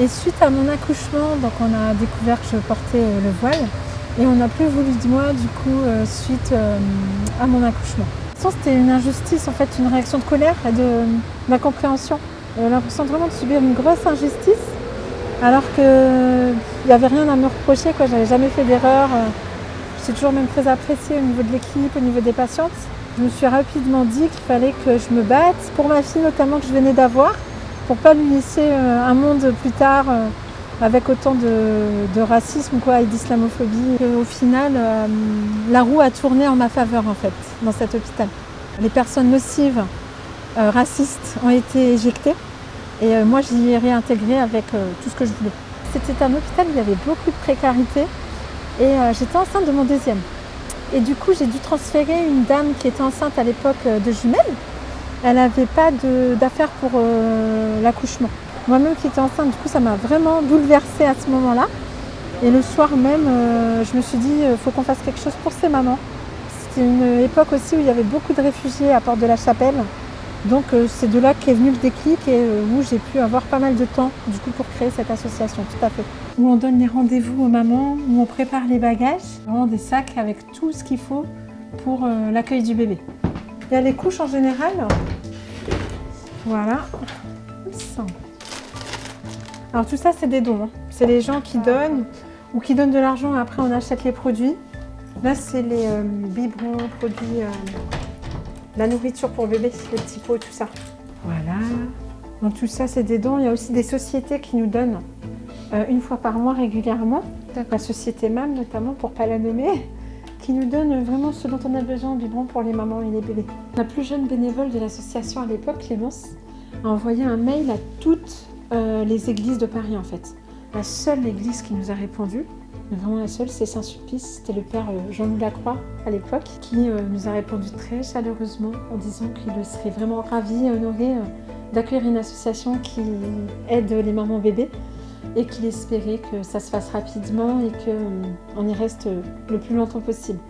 Et suite à mon accouchement, donc on a découvert que je portais le voile et on n'a plus voulu de moi du coup suite à mon accouchement. C'était une injustice, en fait, une réaction de colère et d'incompréhension. L'impression vraiment de subir une grosse injustice alors qu'il n'y avait rien à me reprocher, quoi. J'avais jamais fait d'erreur. J'étais toujours même très appréciée au niveau de l'équipe, au niveau des patientes. Je me suis rapidement dit qu'il fallait que je me batte pour ma fille notamment que je venais d'avoir, pour ne pas lui laisser un monde plus tard avec autant de racisme quoi, et d'islamophobie. Au final, la roue a tourné en ma faveur en fait, dans cet hôpital. Les personnes nocives, racistes ont été éjectées et moi j'y ai réintégré avec tout ce que je voulais. C'était un hôpital où il y avait beaucoup de précarité et j'étais enceinte de mon deuxième. Et du coup j'ai dû transférer une dame qui était enceinte à l'époque de jumelles. Elle n'avait pas d'affaires pour l'accouchement. Moi-même qui étais enceinte, du coup ça m'a vraiment bouleversée à ce moment-là. Et le soir même, je me suis dit, il faut qu'on fasse quelque chose pour ces mamans. C'était une époque aussi où il y avait beaucoup de réfugiés à Porte de la Chapelle. Donc c'est de là qu'est venu le déclic et où j'ai pu avoir pas mal de temps du coup, pour créer cette association, tout à fait. Où on donne les rendez-vous aux mamans, où on prépare les bagages, vraiment des sacs avec tout ce qu'il faut pour l'accueil du bébé. Il y a les couches en général. Voilà. Alors tout ça c'est des dons, hein. C'est les gens qui donnent ou qui donnent de l'argent et après on achète les produits. Là c'est les biberons, produits, la nourriture pour bébé, les petits pots, tout ça. Voilà. Donc tout ça c'est des dons. Il y a aussi des sociétés qui nous donnent une fois par mois régulièrement. La société MAM notamment, pour ne pas la nommer, qui nous donne vraiment ce dont on a besoin en biberon pour les mamans et les bébés. La plus jeune bénévole de l'association à l'époque, Clémence, a envoyé un mail à toutes les églises de Paris en fait. La seule église qui nous a répondu, vraiment la seule, c'est Saint-Sulpice. C'était le père Jean-Louis Lacroix à l'époque qui nous a répondu très chaleureusement en disant qu'il serait vraiment ravi et honoré d'accueillir une association qui aide les mamans bébés et qu'il espérait que ça se fasse rapidement et qu'on y reste le plus longtemps possible.